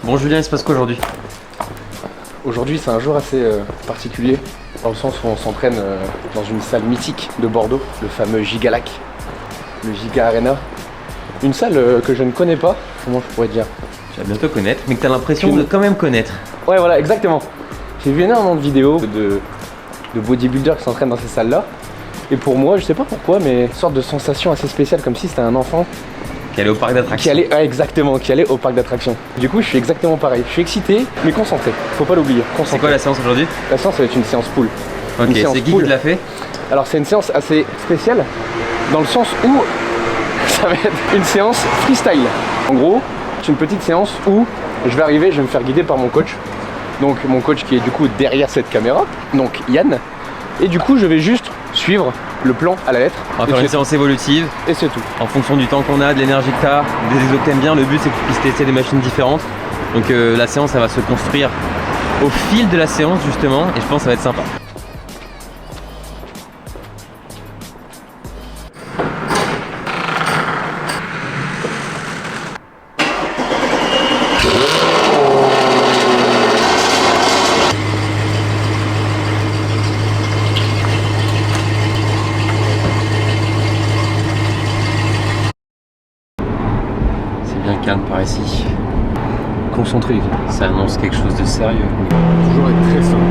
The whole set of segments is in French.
Bon Julien, il se passe quoi aujourd'hui? Aujourd'hui c'est un jour assez particulier, dans le sens où on s'entraîne dans une salle mythique de Bordeaux, le fameux Gigalac, le Giga Arena. Une salle que je ne connais pas, comment je pourrais dire? Tu vas bientôt connaître, mais que tu as l'impression de quand même connaître. Ouais voilà, exactement. J'ai vu énormément de vidéos de bodybuilders qui s'entraînent dans ces salles-là. Et pour moi, je sais pas pourquoi, mais une sorte de sensation assez spéciale, comme si c'était un enfant qui allait au parc d'attractions. Exactement, qui allait au parc d'attractions. Du coup, je suis exactement pareil. Je suis excité, mais concentré. Faut pas l'oublier. C'est quoi la séance aujourd'hui? La séance, ça va être une séance pool. Ok, c'est qui l'a fait? Alors, c'est une séance assez spéciale, dans le sens où ça va être une séance freestyle. En gros, c'est une petite séance où je vais arriver, je vais me faire guider par mon coach. Donc, mon coach qui est du coup derrière cette caméra, donc Yann. Et du coup, je vais juste suivre le plan à la lettre. On va faire une séance évolutive. Et c'est tout. En fonction du temps qu'on a, de l'énergie que tu as, des exos que tu aimes bien, le but c'est que tu puisses tester des machines différentes. Donc la séance, elle va se construire au fil de la séance justement, et je pense que ça va être sympa. Bien calme par ici. Concentré. Ça annonce quelque chose de sérieux. Toujours être très sobre.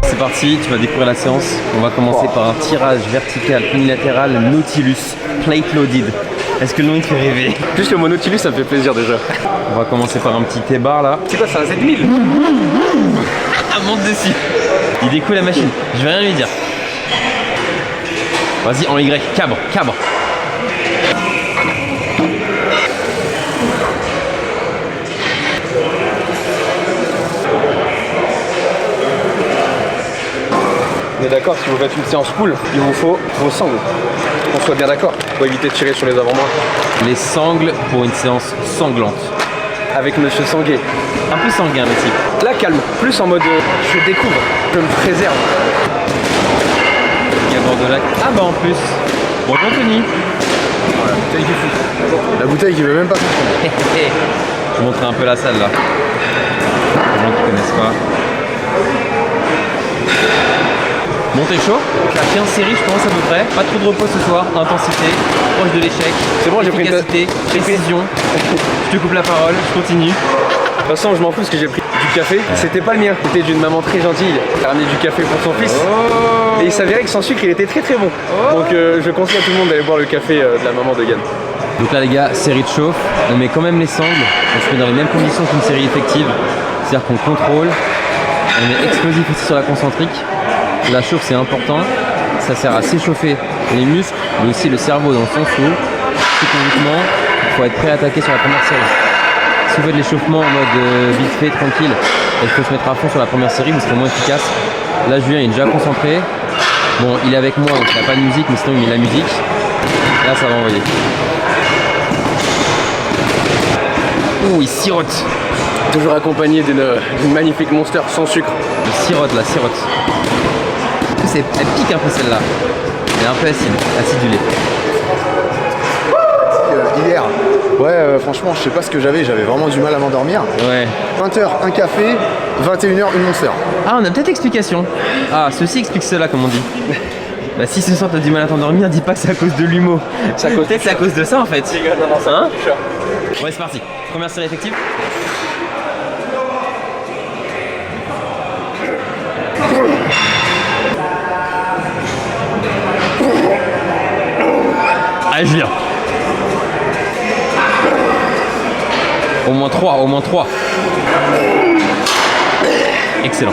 C'est parti, tu vas découvrir la séance. On va commencer par un tirage vertical unilatéral Nautilus Plate Loaded. Est-ce que le nom il te fait rêver? Juste le mot Nautilus, ça me fait plaisir déjà. On va commencer par un petit T-bar là. C'est quoi, c'est un Z1000? Ah, monte dessus. Il découle la machine, je vais rien lui dire. Vas-y, en Y, cabre, cabre. On est d'accord, si vous faites une séance pool, il vous faut vos sangles. Qu'on soit bien d'accord, pour éviter de tirer sur les avant-bras. Les sangles pour une séance sanglante. Avec Monsieur Sanguet. Un peu sanguin le type. Là, calme, plus en mode je découvre, je me préserve. Il y a bord de lac. Ah bah en plus. Bonjour Anthony. Voilà, la bouteille qui fout. La bouteille qui veut même pas comprendre. Je vous montrer un peu la salle là. Pour les gens qui connaissent pas. Bon, t'es chaud? Tu as 15 séries, je pense à peu près. Pas trop de repos ce soir, intensité, proche de l'échec. C'est bon, j'ai pris efficacité, précision. Je te coupe la parole, je continue. De toute façon, je m'en fous parce que j'ai pris du café. C'était pas le mien, c'était d'une maman très gentille. Elle a ramené du café pour son fils. Et il s'avérait que sans sucre, il était très très bon. Donc je conseille à tout le monde d'aller boire le café de la maman de Yann. Donc là les gars, série de chauffe, on met quand même les sangles, on se met dans les mêmes conditions qu'une série effective. C'est-à-dire qu'on contrôle, on est explosif aussi sur la concentrique. La chauffe c'est important, ça sert à s'échauffer les muscles, mais aussi le cerveau dans le sens où, psychologiquement, il faut être prêt à attaquer sur la première série. Si vous faites l'échauffement en mode vite fait, tranquille, et il faut se mettre à fond sur la première série, vous serez moins efficace. Là Julien il est déjà concentré, bon il est avec moi donc il n'a pas de musique, mais sinon il met la musique. Là ça va envoyer. Oh il sirote. Toujours accompagné d'une magnifique Monster sans sucre. Il sirote là, sirote. Elle pique un peu celle-là. Elle est un peu acidulée. Hier, ouais, franchement, je sais pas ce que j'avais vraiment du mal à m'endormir. Ouais. 20h, un café, 21h, une Monster. Ah, on a peut-être explication. Ah, ceci explique cela, comme on dit. Bah, si ce soir t'as du mal à t'endormir, dis pas que c'est à cause de l'humour. Peut-être c'est à cause de ça en fait. Hein? Ouais, c'est parti. Première série effective. Allez Julien. Au moins 3, au moins 3. Excellent.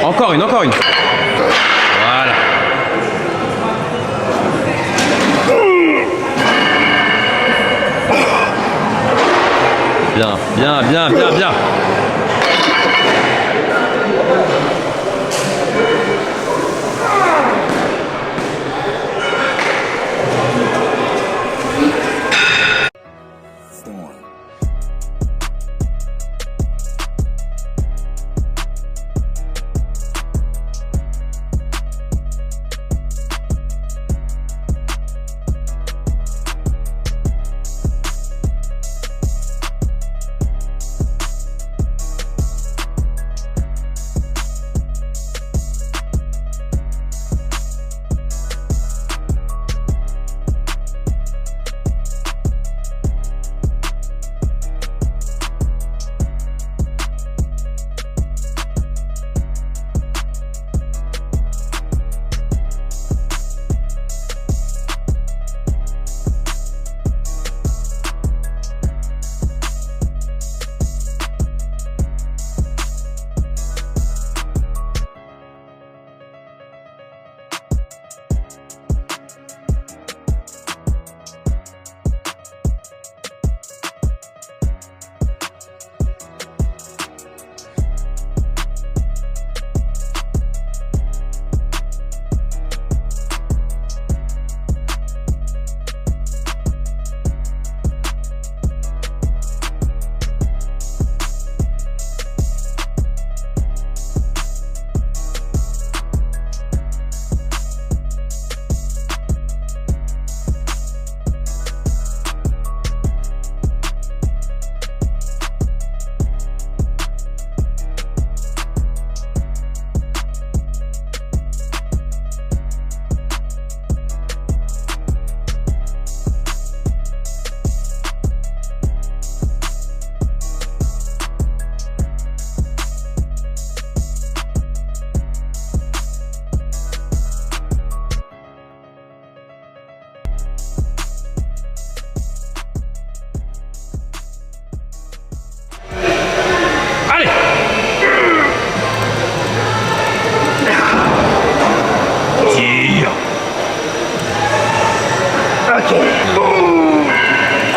Encore une, encore une. Voilà. Bien, bien, bien, bien, bien.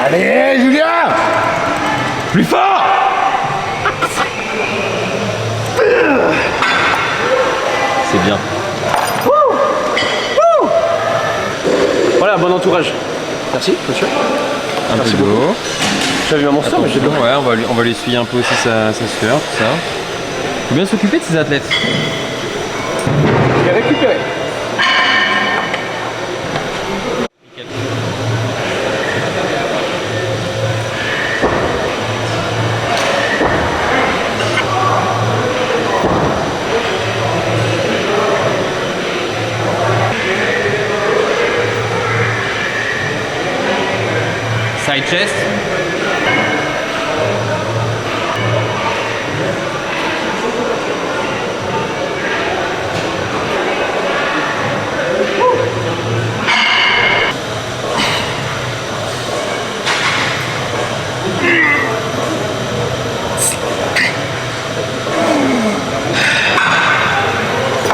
Allez, Julien! Plus fort! C'est bien. Voilà, bon entourage. Merci, monsieur. Un Merci peu d'eau. J'avais ma monster, mais j'ai de l'eau. Ouais, on va lui essuyer un peu aussi sa sueur, tout ça. Faut bien s'occuper de ces athlètes. Je l'ai récupéré. Side chest.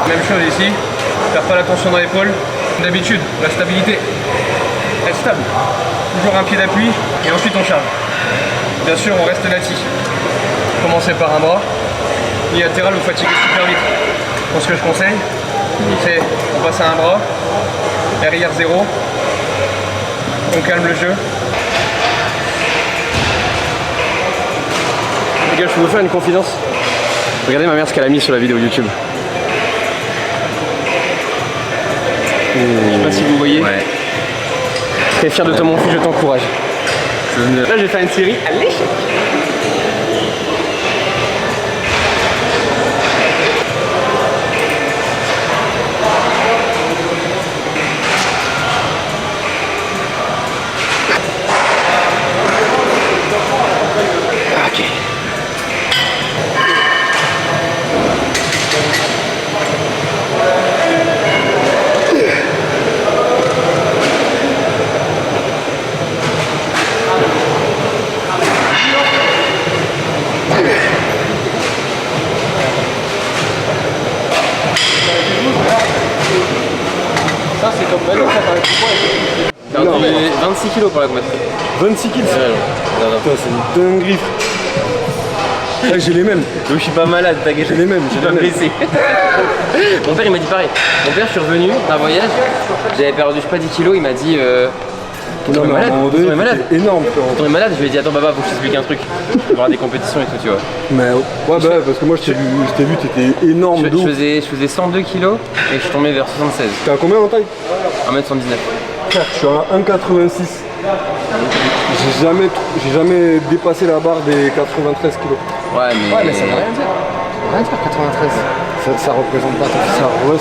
Même chose ici. Perds pas la tension dans l'épaule. D'habitude, la stabilité. Reste stable. Toujours un pied d'appui et ensuite on charge. Bien sûr, on reste lati. Commencez par un bras. Bilatéral, vous fatiguez super vite. Donc ce que je conseille, c'est on passe à un bras, arrière 0, on calme le jeu. Les gars, je peux vous faire une confidence. Regardez ma mère ce qu'elle a mis sur la vidéo YouTube. Je sais pas si vous voyez. Ouais. Très fier de toi mon fils, je t'encourage. Là je vais faire une série à l'échec. Ok. Ça c'est comme maintenant, ça paraît plus quoi. Perdu 25 26 kilos pour la combattre. 26 kills. Putain, c'est une dinguerie. Ouais, j'ai les mêmes. Donc je suis pas malade, t'inquiète. J'ai les mêmes, Je vais pas me blesser. Mon père il m'a dit pareil. Mon père, je suis revenu d'un voyage, j'avais perdu je sais pas 10 kilos, il m'a dit Non, mais malade, à un moment donné, on est malade. t'es énorme, frérot. Quand on est malade, je lui ai dit attends papa, faut que je t'explique un truc. Il va y avoir des compétitions et tout, tu vois. Mais ouais, bah ouais, parce que moi je t'ai vu, t'étais énorme Je d'eau. faisais 102 kilos et je suis tombé vers 76. T'es à combien en taille? 1m79. Je suis à 1,86. J'ai jamais dépassé la barre des 93 kilos. Ouais, mais ça veut rien dire. Rien dire 93. Ça représente pas tout ça. Ouais,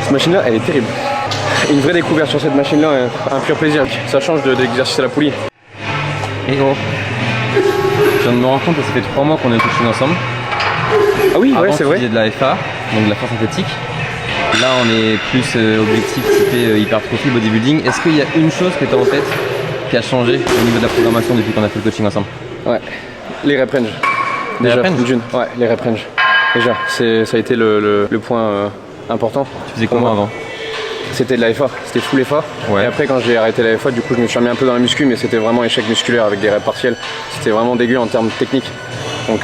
cette machine-là, elle est terrible. Une vraie découverte sur cette machine-là, un pur plaisir. Ça change de l'exercice à la poulie. Et oh, je viens de me rendre compte que ça fait 3 mois qu'on est coaching ensemble. Ah oui, ouais, Avant, c'est tu vrai. faisais de la FA, donc de la force athlétique. Là, on est plus objectif typé hypertrophie, bodybuilding. Est-ce qu'il y a une chose que tu as en tête qui a changé au niveau de la programmation depuis qu'on a fait le coaching ensemble? Ouais, les rep range. Les Déjà, rep range d'une. Ouais, les rep range. Déjà, ça a été le point important. Tu faisais comment avant? C'était de la FA, c'était full FA. Ouais. Et après, quand j'ai arrêté la FA, du coup, je me suis remis un peu dans la muscu, mais c'était vraiment échec musculaire avec des reps partiels. C'était vraiment dégueu en termes techniques. Donc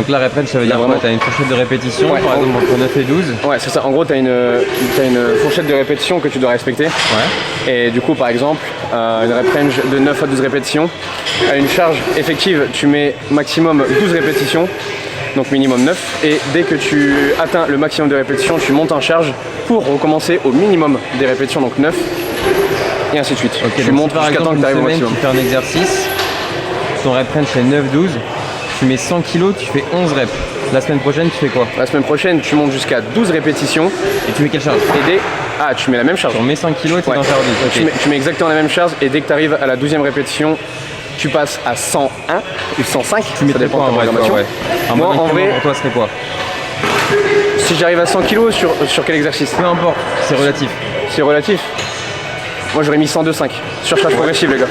la rep range, ça veut dire quoi? vraiment... Tu as une fourchette de répétition, Ouais, par exemple entre 9 et 12. ouais, c'est ça. En gros, t'as une fourchette de répétition que tu dois respecter. Ouais. Et du coup, par exemple, une rep range de 9 à 12 répétitions. À une charge effective, tu mets maximum 12 répétitions, donc minimum 9. Et dès que tu atteins le maximum de répétitions, tu montes en charge pour recommencer au minimum des répétitions, donc 9. Et ainsi de suite. Ok, tu donc montes si par jusqu'à temps exemple que une tu arrives au semaine maximum. tu fais un exercice, ton rep range c'est 9-12, tu mets 100 kg, tu fais 11 reps. La semaine prochaine tu fais quoi? La semaine prochaine, tu montes jusqu'à 12 répétitions. Et tu mets quelle charge? Et ah, tu mets la même charge. Tu remets 100 kg et tu Ouais. es en charge 12. Ok. Tu mets exactement la même charge et dès que tu arrives à la 12e répétition, tu passes à 101 ou 105. Tu mets ça dépend quoi de en ta vrai, toi, programmation. ouais. Un Moi, bon en incrément vrai, pour toi serait quoi? si j'arrive à 100 kg, sur quel exercice? Peu importe, c'est relatif. C'est relatif. Moi, j'aurais mis 102,5. Surcharge progressive, les gars.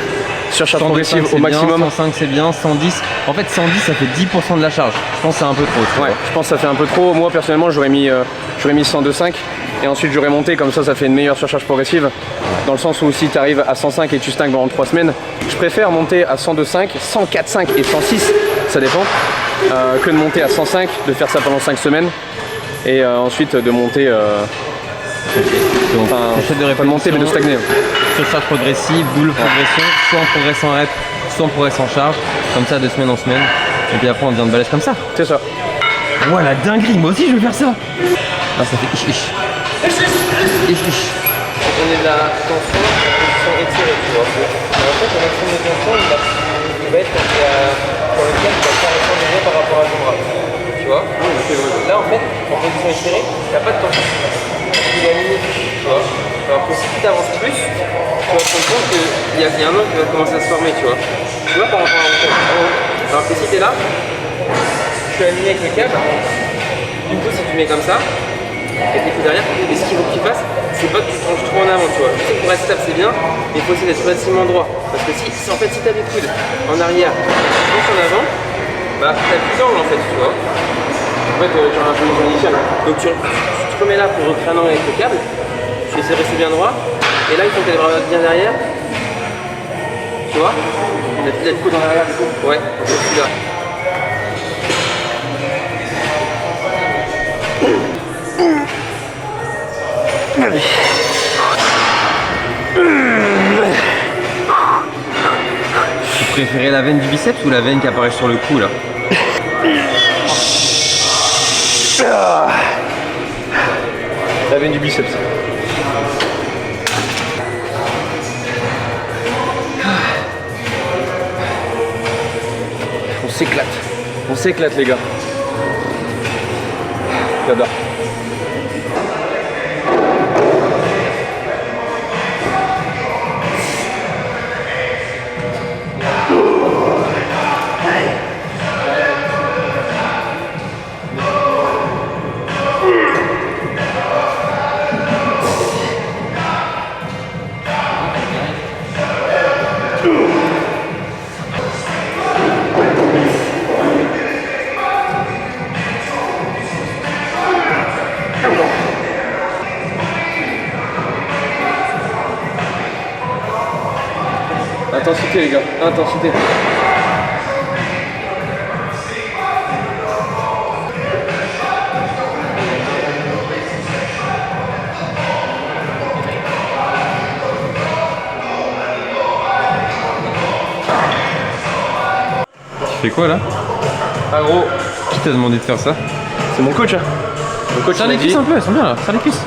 Surcharge 105 progressive c'est au maximum. bien, 105 c'est bien, 110. En fait 110 ça fait 10% de la charge. Je pense que c'est un peu trop. tu Ouais, vois. je pense que ça fait un peu trop. Moi, personnellement, j'aurais mis 102,5. Et ensuite, j'aurais monté, comme ça fait une meilleure surcharge progressive. Dans le sens où si tu arrives à 105 et tu stagnes pendant 3 semaines, je préfère monter à 102,5, 104,5 et 106, ça dépend, que de monter à 105, de faire ça pendant 5 semaines. Et ensuite de monter, Donc fourchette de pas de monter mais de répétition, stagner. surcharge progressive, double progression, soit en progresse en rep, soit en progresse en charge, comme ça de semaine en semaine. Et puis après on devient de balèze comme ça. C'est ça. Ouais la dinguerie, moi aussi je veux faire ça. Là ça fait ish ish. Ish ish. On est de la tension, position étirée, tu vois. Et en fait le maximum de tension il va être pour lequel tu vas faire le déjà par rapport à ton bras. Tu vois. Là en fait, en position étirée, il n'y a pas de tension. Il est aligné, tu vois. Alors que si tu avances plus, tu vas te rendre compte qu'il y a un angle qui va commencer à se former, tu vois. Tu vois par rapport à mon corps. Alors que si tu es là, je suis aligné avec le câble. Du coup, si tu mets comme ça, et tes coups derrière, et ce qu'il faut que tu fasses, c'est pas que tu penches trop en avant, tu vois. Je sais que pour rester stable, c'est bien, mais il faut aussi d'être relativement droit. Parce que si tu as des coudes en arrière, tu penches en avant, bah t'as plus d'angle en fait, tu vois. En fait, tu as un position initiale. Donc tu te remets là pour recréer un angle avec le câble, tu essaies de rester bien droit, et là il faut que tu aies les bras bien derrière. Tu vois? D'être coude en arrière du coup. Ouais, je suis là. Vous préférez la veine du biceps ou la veine qui apparaît sur le cou là? La veine du biceps. On s'éclate. On s'éclate les gars. J'adore. Intensité les gars, intensité. Tu fais quoi là? Ah gros, Qui t'a demandé de faire ça? c'est mon coach hein. Mon coach Serre m'a les cuisses dit- un peu, elles sont bien là, serre les cuisses.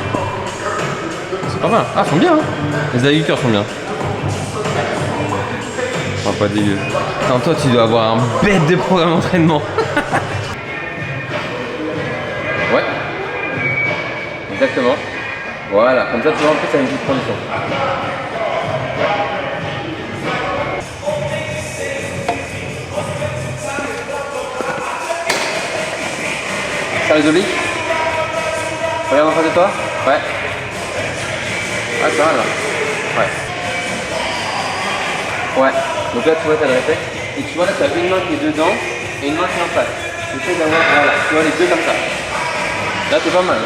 C'est pas mal. Ah, elles sont bien hein. Les adducteurs sont bien. Oh, pas dégueu. Attends, toi tu dois avoir un bête de programme d'entraînement. Ouais. Exactement. Voilà, comme ça tu vois en plus ça a une petite transition. Serre les obliques. Regarde en face de toi. Ouais. Ah, ça va là. Ouais. Ouais. Donc là, tu vois, t'as le réflexe. Et tu vois, là, t'as une main qui est dedans et une main qui est en face. Essaye d'avoir, voilà, tu vois, les deux comme ça. Là, t'es pas mal.